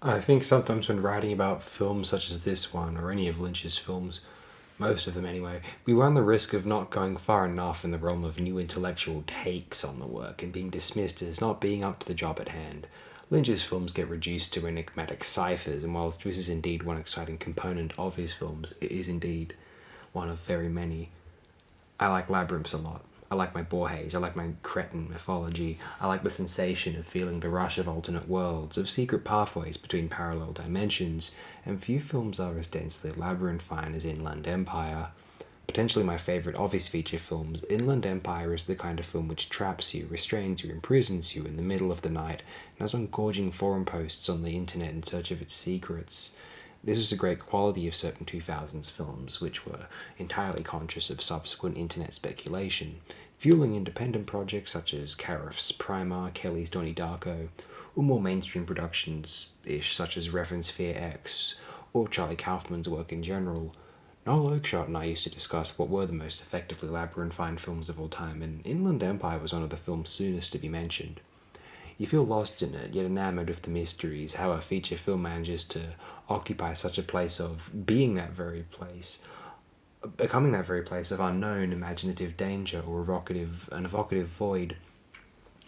I think sometimes when writing about films such as this one, or any of Lynch's films, most of them anyway, we run the risk of not going far enough in the realm of new intellectual takes on the work and being dismissed as not being up to the job at hand. Lynch's films get reduced to enigmatic ciphers, and whilst this is indeed one exciting component of his films, it is indeed one of very many. I like labyrinths a lot. I like my Borges. I like my cretin mythology. I like the sensation of feeling the rush of alternate worlds, of secret pathways between parallel dimensions, and few films are as densely labyrinthine as Inland Empire. Potentially my favourite of his feature films, Inland Empire is the kind of film which traps you, restrains you, imprisons you in the middle of the night, and has on gorging forum posts on the internet in search of its secrets. This is a great quality of certain 2000s films, which were entirely conscious of subsequent internet speculation, fueling independent projects such as Cariff's Primer, Kelly's Donnie Darko, or more mainstream productions-ish such as Reference Fear X, or Charlie Kaufman's work in general. Noel Oakeshott and I used to discuss what were the most effectively labyrinthine films of all time, and Inland Empire was one of the films soonest to be mentioned. You feel lost in it, yet enamoured of the mysteries, how a feature film manages to occupy such a place of being that very place, becoming that very place of unknown imaginative danger or an evocative void.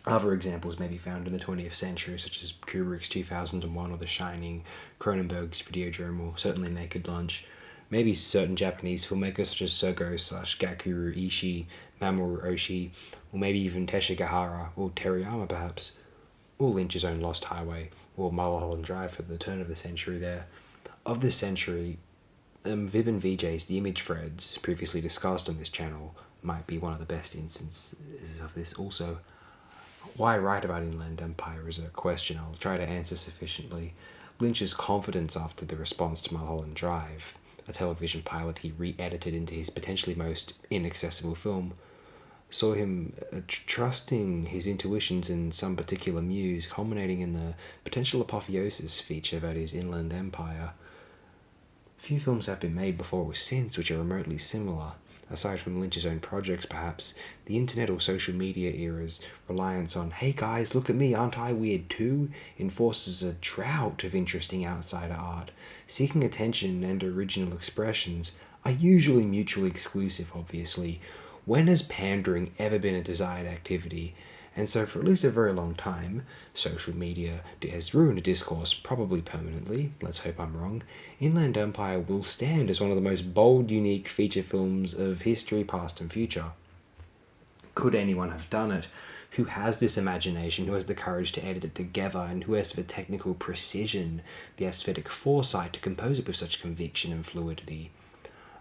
Other examples may be found in the 20th century, such as Kubrick's 2001 or The Shining, Cronenberg's Videodrome, or certainly Naked Lunch. Maybe certain Japanese filmmakers such as Gakuru Ishii, Mamoru Oshii, or maybe even Teshigahara or Teriyama perhaps, or Lynch's own Lost Highway, or Mulholland Drive for the turn of the century there. Of this century, Vib and VJ's The Image Threads, previously discussed on this channel, might be one of the best instances of this also. Why write about Inland Empire is a question I'll try to answer sufficiently. Lynch's confidence after the response to Mulholland Drive, a television pilot he re-edited into his potentially most inaccessible film, saw him trusting his intuitions in some particular muse, culminating in the potential apotheosis feature that is Inland Empire. Few films have been made before or since which are remotely similar. Aside from Lynch's own projects, perhaps, the internet or social media era's reliance on, hey guys, look at me, aren't I weird too, enforces a drought of interesting outsider art. Seeking attention and original expressions are usually mutually exclusive, obviously. When has pandering ever been a desired activity? And so, for at least a very long time, social media has ruined a discourse, probably permanently, let's hope I'm wrong. Inland Empire will stand as one of the most bold, unique feature films of history, past and future. Could anyone have done it? Who has this imagination, who has the courage to edit it together, and who has the technical precision, the aesthetic foresight to compose it with such conviction and fluidity?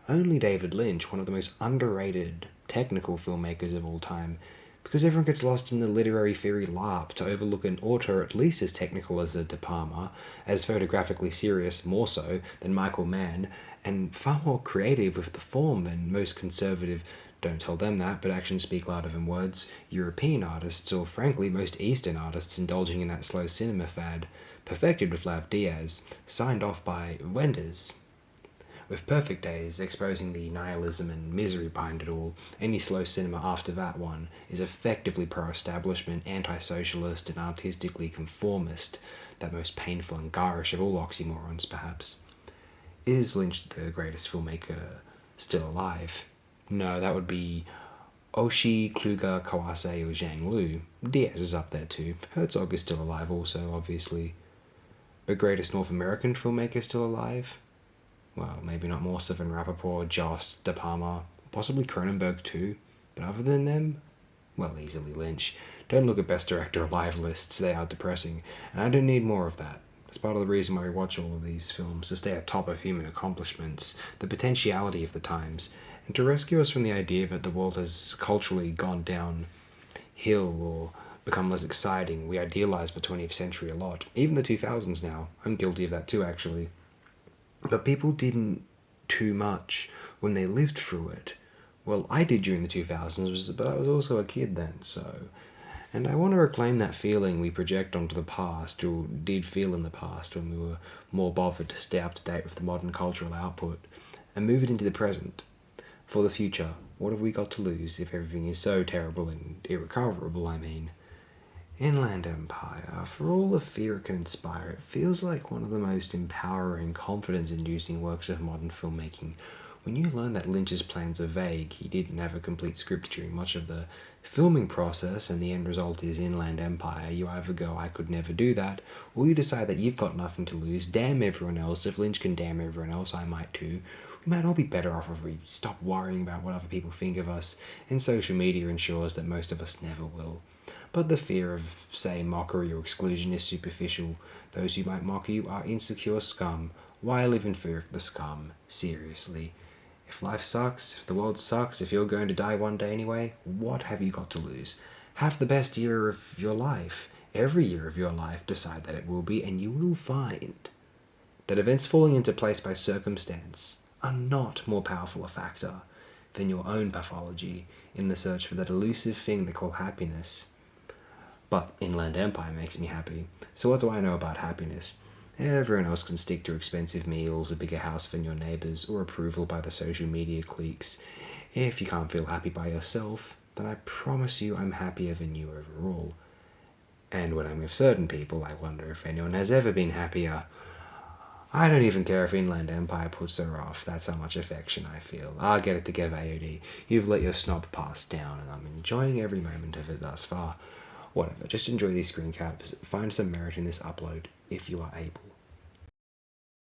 Only David Lynch, one of the most underrated technical filmmakers of all time, because everyone gets lost in the literary theory LARP to overlook an auteur at least as technical as De Palma, as photographically serious, more so, than Michael Mann, and far more creative with the form than most conservative, don't tell them that, but actions speak louder than words, European artists, or frankly most Eastern artists indulging in that slow cinema fad, perfected with Lav Diaz, signed off by Wenders. With Perfect Days exposing the nihilism and misery behind it all, any slow cinema after that one is effectively pro-establishment, anti-socialist, and artistically conformist, that most painful and garish of all oxymorons, perhaps. Is Lynch the greatest filmmaker still alive? No, that would be Oshii, Kluger, Kawase, or Zhang Lu. Diaz is up there too. Herzog is still alive also, obviously. But greatest North American filmmaker still alive? Well, maybe not Morse than Rappaport, Jost, De Palma, possibly Cronenberg too. But other than them, well, easily Lynch. Don't look at Best Director Alive lists, they are depressing, and I don't need more of that. That's part of the reason why we watch all of these films, to stay atop of human accomplishments, the potentiality of the times, and to rescue us from the idea that the world has culturally gone downhill or become less exciting. We idealise the 20th century a lot. Even the 2000s now. I'm guilty of that too, actually. But people didn't too much when they lived through it. Well, I did during the 2000s, but I was also a kid then, so... And I want to reclaim that feeling we project onto the past, or did feel in the past, when we were more bothered to stay up to date with the modern cultural output, and move it into the present. For the future, what have we got to lose if everything is so terrible and irrecoverable, I mean? Inland Empire, for all the fear it can inspire, it feels like one of the most empowering, confidence-inducing works of modern filmmaking. When you learn that Lynch's plans are vague, he didn't have a complete script during much of the filming process, and the end result is Inland Empire, you either go, I could never do that, or you decide that you've got nothing to lose, damn everyone else, if Lynch can damn everyone else, I might too. We might all be better off if we stop worrying about what other people think of us, and social media ensures that most of us never will. But the fear of, say, mockery or exclusion is superficial. Those who might mock you are insecure scum. Why live in fear of the scum? Seriously. If life sucks, if the world sucks, if you're going to die one day anyway, what have you got to lose? Have the best year of your life. Every year of your life, decide that it will be, and you will find that events falling into place by circumstance are not more powerful a factor than your own pathology in the search for that elusive thing they call happiness. But Inland Empire makes me happy. So what do I know about happiness? Everyone else can stick to expensive meals, a bigger house than your neighbours, or approval by the social media cliques. If you can't feel happy by yourself, then I promise you I'm happier than you overall. And when I'm with certain people, I wonder if anyone has ever been happier. I don't even care if Inland Empire puts her off. That's how much affection I feel. I'll get it together, AOD. You've let your snob pass down, and I'm enjoying every moment of it thus far. Whatever, just enjoy these screen caps. Find some merit in this upload, if you are able.